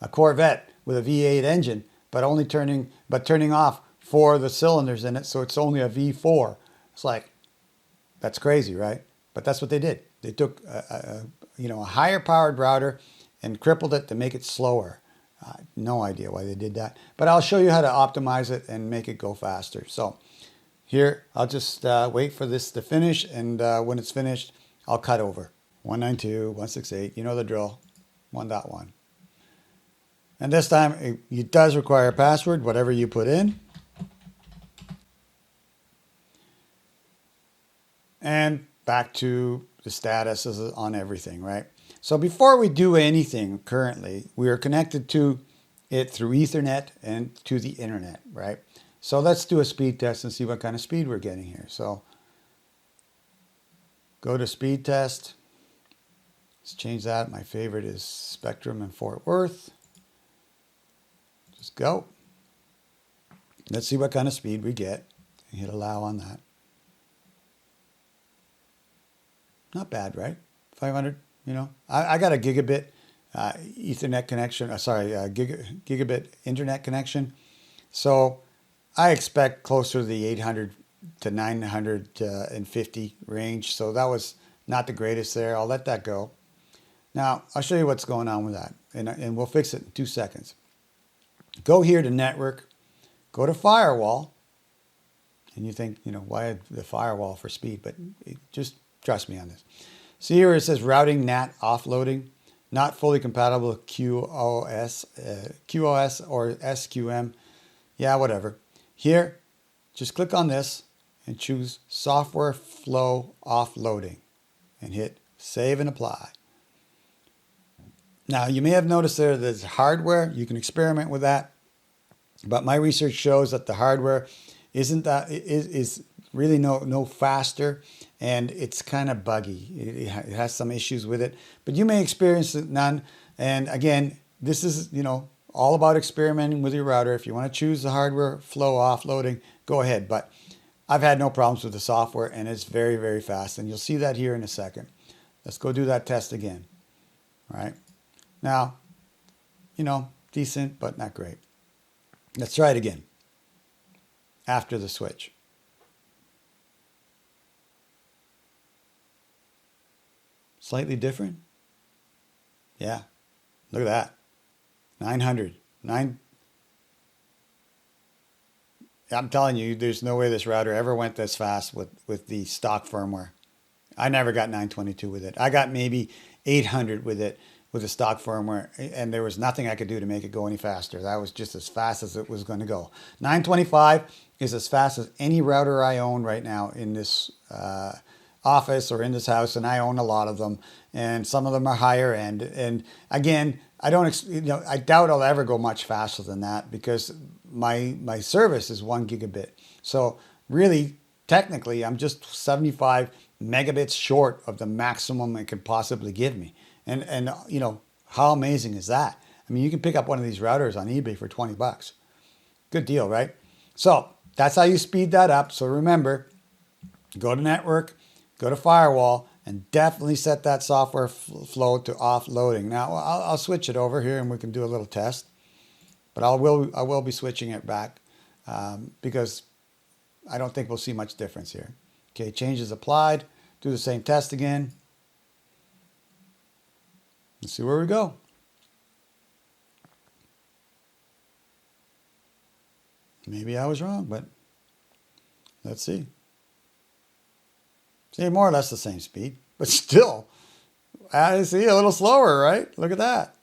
Corvette with a V8 engine, but turning off 4 of the cylinders in it, so it's only a V4. It's like, that's crazy, right? But that's what they did. They took a higher powered router and crippled it to make it slower. No idea why they did that, but I'll show you how to optimize it and make it go faster. So here, I'll just wait for this to finish, and when it's finished, I'll cut over. 192.168, you know the drill, 1.1. And this time, it does require a password, whatever you put in. And back to the status on everything, right? So before we do anything currently, we are connected to it through Ethernet and to the internet, right? So let's do a speed test and see what kind of speed we're getting here. So go to speed test. Let's change that. My favorite is Spectrum and Fort Worth. Just go. Let's see what kind of speed we get. Hit allow on that. Not bad, right? 500, you know. I got a gigabit Ethernet connection, gigabit internet connection. So I expect closer to the 800 to 950 range. So that was not the greatest there. I'll let that go. Now, I'll show you what's going on with that. And we'll fix it in 2 seconds. Go here to network. Go to firewall. And you think, you know, why the firewall for speed? But just trust me on this. See here it says routing NAT offloading. Not fully compatible with QoS or SQM. Yeah, whatever. Here, just click on this and choose Software Flow Offloading and hit Save and Apply. Now, you may have noticed there's hardware. You can experiment with that. But my research shows that the hardware is really no faster, and it's kind of buggy. It has some issues with it, but you may experience none. And again, this is, you know, all about experimenting with your router. If you want to choose the hardware flow offloading, go ahead. But I've had no problems with the software, and it's very, very fast. And you'll see that here in a second. Let's go do that test again. All right. Now, you know, decent, but not great. Let's try it again after the switch. Slightly different. Yeah, look at that. 900. I'm telling you, there's no way this router ever went this fast with the stock firmware. I never got 922 with it. I got maybe 800 with it with the stock firmware, and there was nothing I could do to make it go any faster. That was just as fast as it was going to go. 925 is as fast as any router I own right now in this office or in this house, and I own a lot of them, and some of them are higher end. And again, I doubt I'll ever go much faster than that because my service is 1 gigabit. So really, technically, I'm just 75 megabits short of the maximum it could possibly give me. And you know, how amazing is that? I mean, you can pick up one of these routers on eBay for 20 bucks. Good deal, right? So that's how you speed that up. So remember, go to network, go to firewall, and definitely set that software flow to offloading. Now, I'll switch it over here and we can do a little test. But I will be switching it back because I don't think we'll see much difference here. Okay, changes applied. Do the same test again. Let's see where we go. Maybe I was wrong, but let's see. See, more or less the same speed, but still, I see a little slower, right? Look at that.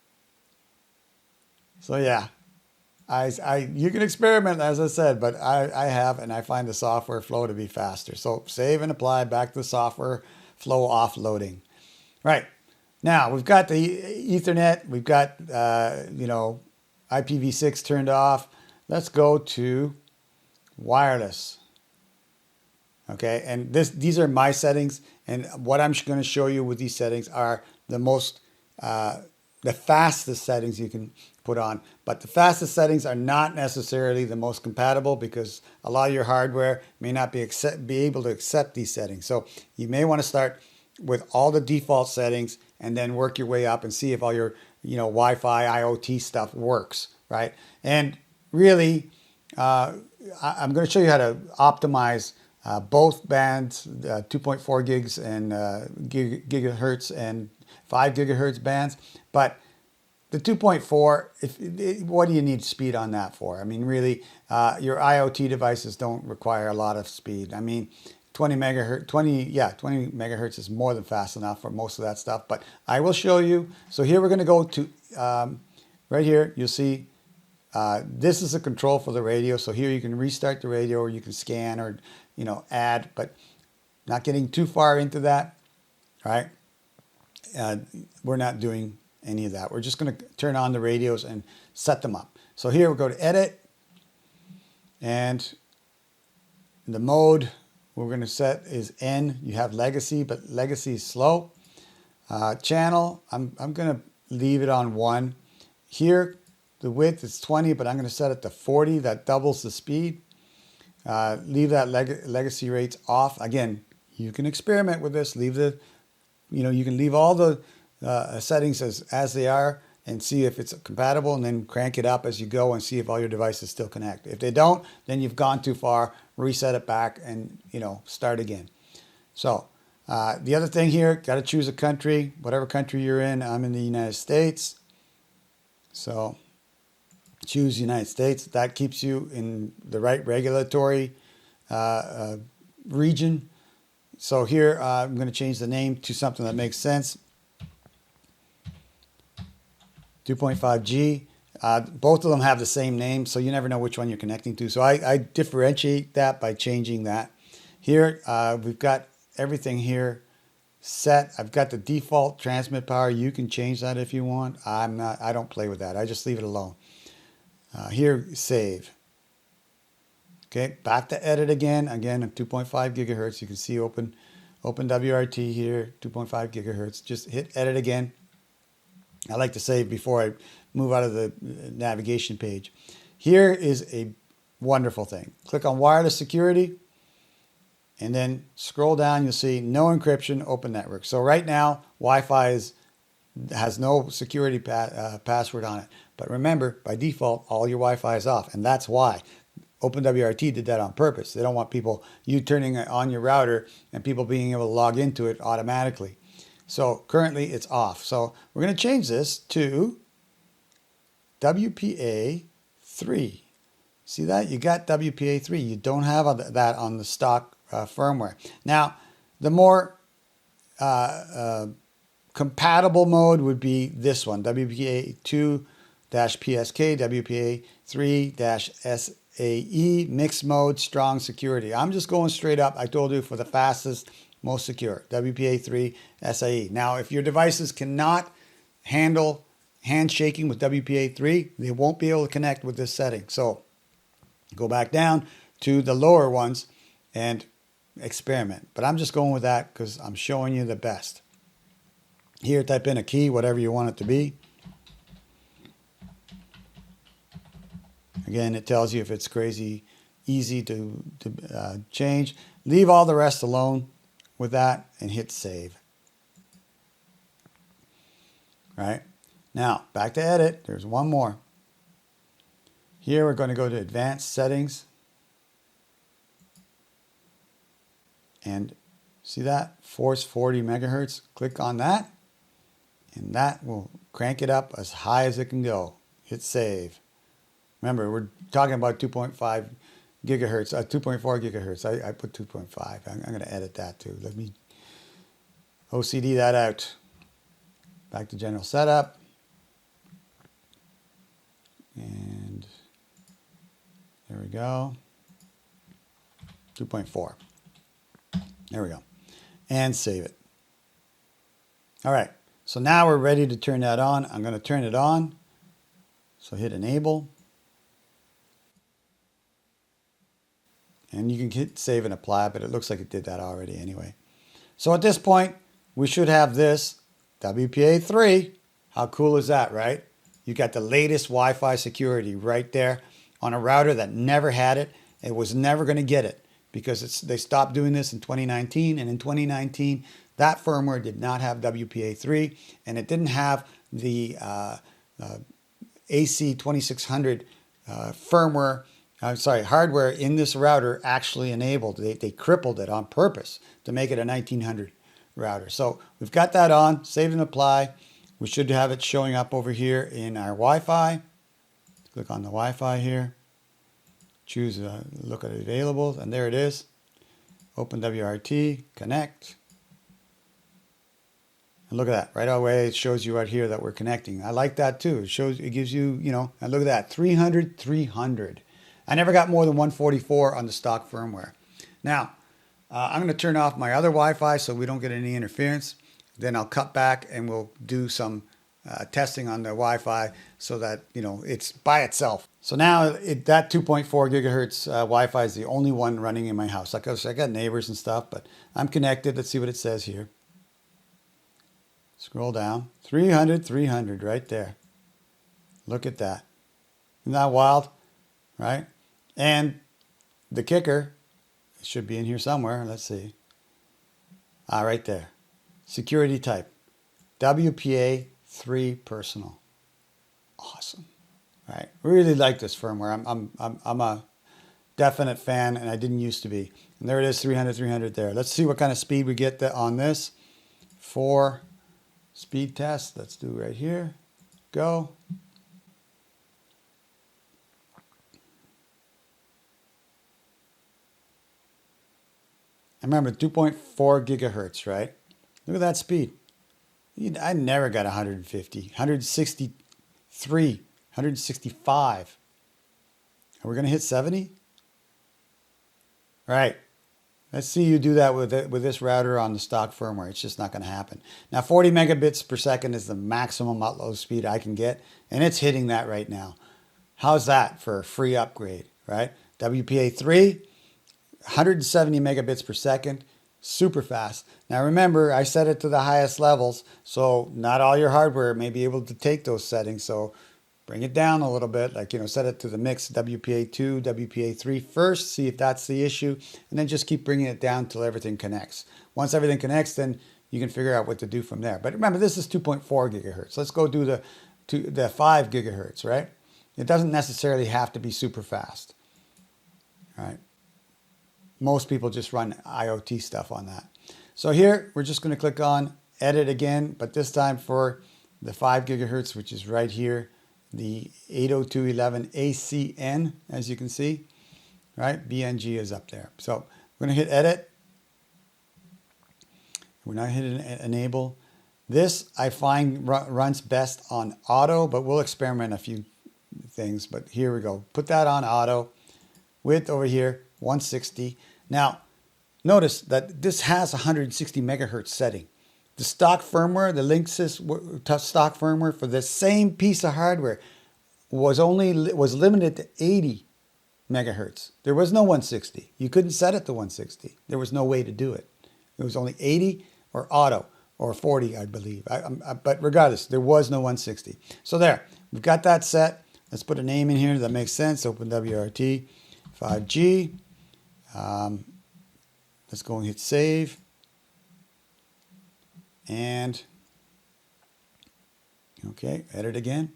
So yeah, you can experiment, as I said, but I have, and I find the software flow to be faster. So save and apply back to the software flow offloading. Right. Now, we've got the Ethernet, we've got, you know, IPv6 turned off. Let's go to wireless. Okay, and these are my settings, and what I'm going to show you with these settings are the fastest settings you can put on. But the fastest settings are not necessarily the most compatible because a lot of your hardware may not be able to accept these settings. So you may want to start with all the default settings and then work your way up and see if all your, you know, Wi-Fi, IoT stuff works, right? And really, I'm going to show you how to optimize both bands, 2.4 gigs and gigahertz and 5 gigahertz bands. But the 2.4, what do you need speed on that for? I mean, really, your IoT devices don't require a lot of speed. I mean, 20 megahertz is more than fast enough for most of that stuff, but I will show you. So here we're going to go to, right here, you'll see this is a control for the radio. So here you can restart the radio, or you can scan, or, you know, add, but not getting too far into that, right? We're not doing any of that. We're just going to turn on the radios and set them up. So here we'll go to edit, And the mode we're going to set is N. You have legacy, but legacy is slow. Channel, I'm going to leave it on 1. Here, the width is 20, but I'm going to set it to 40. That doubles the speed. Leave that legacy rates off. Again, you can experiment with this. Leave the, you can leave all the settings as they are and see if it's compatible, and then crank it up as you go and see if all your devices still connect. If they don't, then you've gone too far. Reset it back and start again. So the other thing here, got to choose a country, whatever country you're in. I'm in the United States, so choose United States. That keeps you in the right regulatory region. So here I'm going to change the name to something that makes sense. 2.5G. Both of them have the same name, so you never know which one you're connecting to. So I differentiate that by changing that. Here we've got everything here set. I've got the default transmit power. You can change that if you want. I don't play with that. I just leave it alone. Here, save. Okay, back to edit again. Again, 2.5 gigahertz. You can see OpenWRT here, 2.5 gigahertz. Just hit edit again. I like to save before I move out of the navigation page. Here is a wonderful thing. Click on wireless security and then scroll down. You'll see no encryption, open network. So right now, Wi-Fi has no security password on it. But remember, by default, all your Wi-Fi is off. And that's why OpenWRT did that on purpose. They don't want you turning on your router and people being able to log into it automatically. So currently it's off. So we're going to change this to WPA3. See that? You got WPA3. You don't have that on the stock firmware. Now, the more compatible mode would be this one, WPA2-PSK, WPA3-SAE, mixed mode, strong security. I'm just going straight up. I told you for the fastest, most secure, WPA3 SAE. Now, if your devices cannot handle handshaking with WPA3, they won't be able to connect with this setting. So go back down to the lower ones and experiment. But I'm just going with that because I'm showing you the best. Here, type in a key, whatever you want it to be. Again, it tells you if it's crazy easy to change. Leave all the rest alone with that and hit save. Right? Now, back to edit. There's one more. Here we're going to go to advanced settings. And see that? Force 40 megahertz. Click on that. And that will crank it up as high as it can go. Hit save. Remember, we're talking about 2.5 gigahertz, 2.4 gigahertz. I put 2.5. I'm going to edit that too. Let me OCD that out. Back to general setup. And there we go. 2.4. There we go. And save it. All right. So now we're ready to turn that on. I'm going to turn it on. So hit enable. And you can hit save and apply, but it looks like it did that already anyway. So at this point, we should have this WPA3. How cool is that, right? You got the latest Wi-Fi security right there on a router that never had it. It was never going to get it because they stopped doing this in 2019. And in 2019, that firmware did not have WPA3, and it didn't have the AC2600 hardware in this router actually enabled. They crippled it on purpose to make it a 1900 router. So we've got that on, save and apply. We should have it showing up over here in our Wi-Fi. Click on the Wi-Fi here. Choose look at available, and there it is. OpenWRT, connect. And look at that, right away it shows you right here that we're connecting. I like that too. It gives you, and look at that, 300, 300. I never got more than 144 on the stock firmware. Now, I'm going to turn off my other Wi-Fi so we don't get any interference. Then I'll cut back and we'll do some testing on the Wi-Fi so that, it's by itself. So now that 2.4 gigahertz Wi-Fi is the only one running in my house. Like I said, I got neighbors and stuff, but I'm connected. Let's see what it says here. Scroll down. 300 right there. Look at that. Isn't that wild? Right? And the kicker, it should be in here somewhere. Let's see. Right there. Security type. WPA3 personal. Awesome. Right. Really like this firmware. I'm a definite fan, and I didn't used to be. And there it is, 300 there. Let's see what kind of speed we get on this. 4 speed test. Let's do right here. Go. And remember, 2.4 gigahertz, right? Look at that speed. I never got 150, 163. 165. Are we going to hit 70? Right. Let's see you do that with this router on the stock firmware. It's just not going to happen. Now, 40 megabits per second is the maximum upload speed I can get, and it's hitting that right now. How's that for a free upgrade, right? WPA3, 170 megabits per second, super fast. Now, remember, I set it to the highest levels, so not all your hardware may be able to take those settings, so bring it down a little bit, like, set it to the mix, WPA2, WPA3 first, see if that's the issue, and then just keep bringing it down till everything connects. Once everything connects, then you can figure out what to do from there. But remember, this is 2.4 gigahertz. Let's go do the 5 gigahertz, right? It doesn't necessarily have to be super fast, right? Most people just run IoT stuff on that. So here, we're just going to click on edit again, but this time for the 5 gigahertz, which is right here. The 802.11 ACN, as you can see, right? BNG is up there. So we're going to hit edit. We're not hitting enable. This I find runs best on auto, but we'll experiment a few things. But here we go. Put that on auto. Width over here, 160. Now, notice that this has 160 megahertz setting. The stock firmware, the Linksys stock firmware for the same piece of hardware was limited to 80 megahertz. There was no 160. You couldn't set it to 160. There was no way to do it. It was only 80 or auto or 40, I believe. But regardless, there was no 160. So there, we've got that set. Let's put a name in here that makes sense. OpenWRT 5G. Let's go and hit save. And, okay, edit again.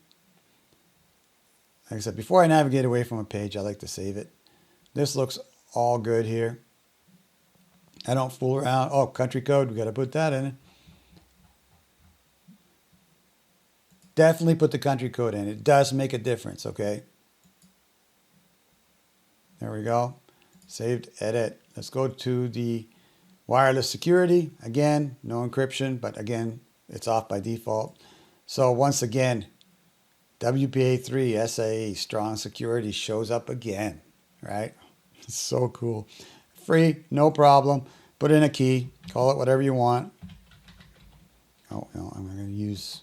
Like I said, before I navigate away from a page, I like to save it. This looks all good here. I don't fool around. Oh, country code, we got to put that in. Definitely put the country code in. It does make a difference, okay? There we go. Saved, edit. Let's go to the wireless security. Again, no encryption, but again, it's off by default. So once again, WPA3 SAE, strong security, shows up again, right? It's so cool. Free, no problem. Put in a key, call it whatever you want. Oh, no, I'm going to use,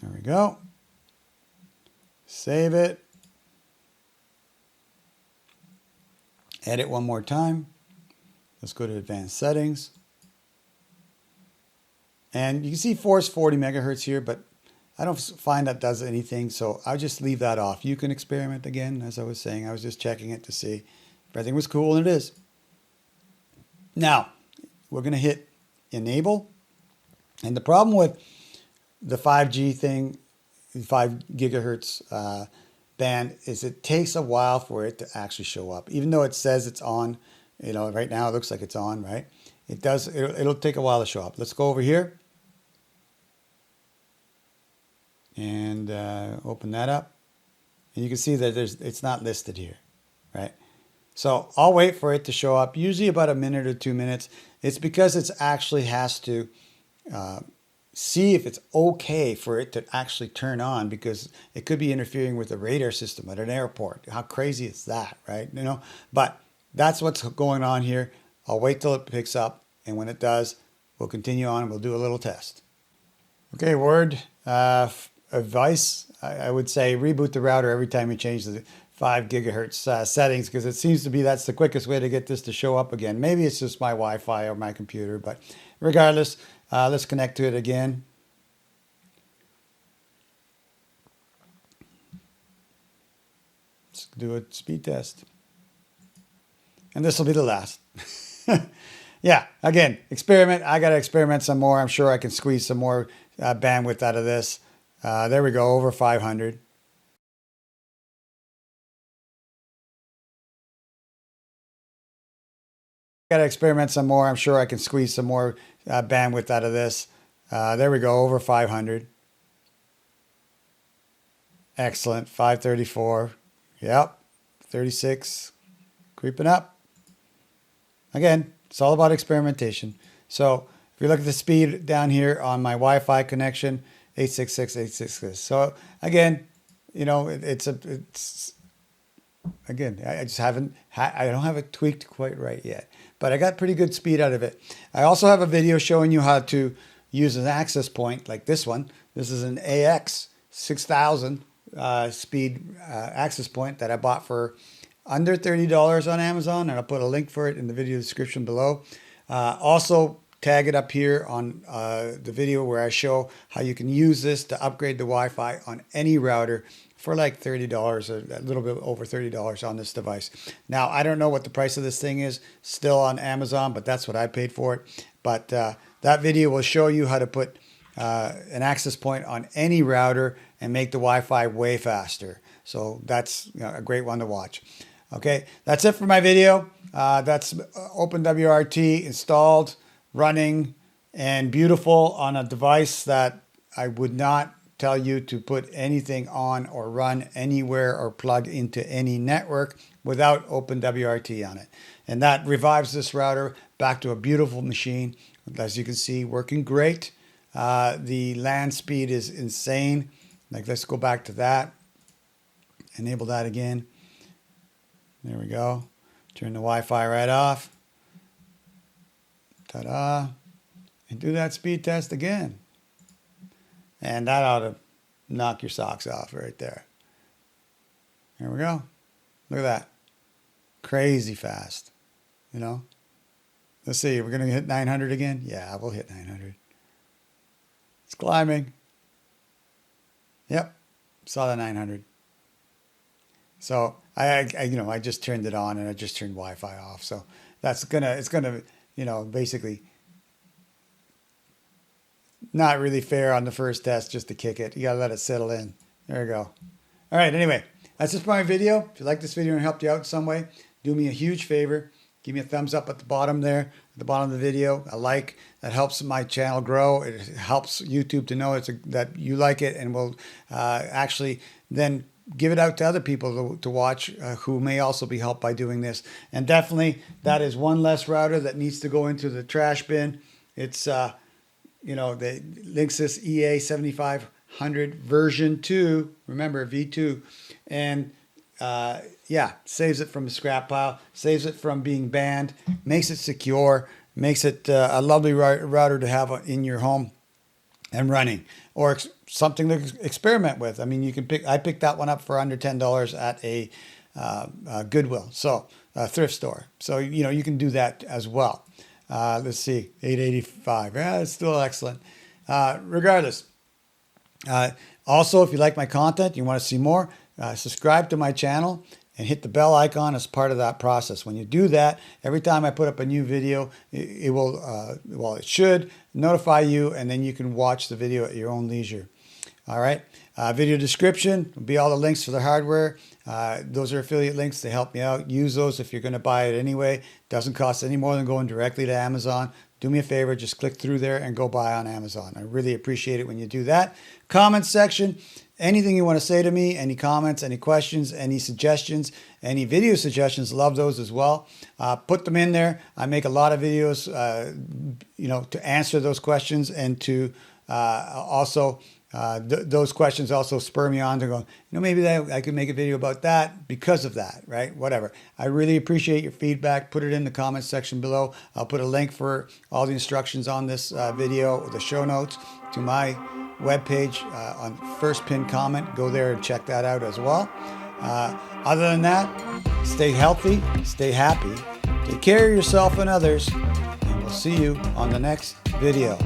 there we go. Save it. Edit one more time. Let's go to advanced settings. And you can see force 40 megahertz here, but I don't find that does anything, so I'll just leave that off. You can experiment again, as I was saying. I was just checking it to see if everything was cool, and it is. Now, we're going to hit enable. And the problem with the 5G thing, 5 gigahertz band, is it takes a while for it to actually show up. Even though it says it's on, right now it looks like it's on, right? It'll take a while to show up. Let's go over here and open that up. And you can see that it's not listed here, right? So I'll wait for it to show up, usually about a minute or 2 minutes. It's because it actually has to see if it's okay for it to actually turn on, because it could be interfering with the radar system at an airport. How crazy is that, right? But that's what's going on here. I'll wait till it picks up, and when it does, we'll continue on and we'll do a little test. Okay, Word. advice, I would say reboot the router every time you change the 5 gigahertz settings, because it seems to be that's the quickest way to get this to show up again. Maybe it's just my Wi-Fi or my computer, but regardless, let's connect to it again. Let's do a speed test. And this will be the last. Yeah, again, experiment. I got to experiment some more. I'm sure I can squeeze some more bandwidth out of this. There we go, over 500. Got to experiment some more. I'm sure I can squeeze some more bandwidth out of this. There we go, over 500. Excellent, 534. Yep, 36, creeping up. Again, it's all about experimentation. So if you look at the speed down here on my Wi-Fi connection, 866, 866. So again, you know, again, I just haven't, I don't have it tweaked quite right yet, but I got pretty good speed out of it. I also have a video showing you how to use an access point like this one. This is an AX6000 speed access point that I bought for under $30 on Amazon, and I'll put a link for it in the video description below. Also, tag it up here on the video where I show how you can use this to upgrade the Wi-Fi on any router for like $30 or a little bit over $30 on this device. Now, I don't know what the price of this thing is still on Amazon, but that's what I paid for it. But that video will show you how to put an access point on any router and make the Wi-Fi way faster. So that's, you know, a great one to watch. Okay, that's it for my video. That's OpenWRT installed, running, and beautiful on a device that I would not tell you to put anything on or run anywhere or plug into any network without OpenWRT on it. And that revives this router back to a beautiful machine. As you can see, working great. The LAN speed is insane. Like, let's go back to that. Enable that again. There we go. Turn the Wi-Fi right off. Ta-da. And do that speed test again. And that ought to knock your socks off right there. There we go. Look at that. Crazy fast. You know? Let's see. We're going to hit 900 again? Yeah, we'll hit 900. It's climbing. Yep. Saw the 900. So I just turned it on and I just turned Wi-Fi off. So it's gonna, you know, basically not really fair on the first test just to kick it. You gotta let it settle in. There you go. All right. Anyway, that's it for my video. If you like this video and helped you out in some way, do me a huge favor. Give me a thumbs up at the bottom there, at the bottom of the video. A like. That helps my channel grow. It helps YouTube to know that you like it, and will actually then give it out to other people to watch who may also be helped by doing this. And definitely, that is one less router that needs to go into the trash bin. It's, you know, the Linksys EA7500 version 2. Remember, V2. And yeah, saves it from the scrap pile, saves it from being banned, makes it secure, makes it a lovely router to have in your home and running, or something to experiment with. I mean, you can pick. I picked that one up for under $10 at a Goodwill, so a thrift store. So you know you can do that as well. Let's see, 885. Yeah, it's still excellent. Regardless. Also, if you like my content, you want to see more, subscribe to my channel and hit the bell icon as part of that process. When you do that, every time I put up a new video, it will, well, it should notify you, and then you can watch the video at your own leisure. All right. Video description will be all the links for the hardware. Those are affiliate links to help me out. Use those if you're going to buy it anyway. Doesn't cost any more than going directly to Amazon. Do me a favor, just click through there and go buy on Amazon. I really appreciate it when you do that. Comment section. Anything you want to say to me, any comments, any questions, any suggestions, any video suggestions, love those as well. Put them in there. I make a lot of videos, you know, to answer those questions and to also those questions also spur me on to go, maybe I could make a video about that because of that, right? Whatever. I really appreciate your feedback. Put it in the comments section below. I'll put a link for all the instructions on this video, the show notes to my webpage on first pinned comment. Go there and check that out as well. Other than that, stay healthy, stay happy, take care of yourself and others, and we'll see you on the next video.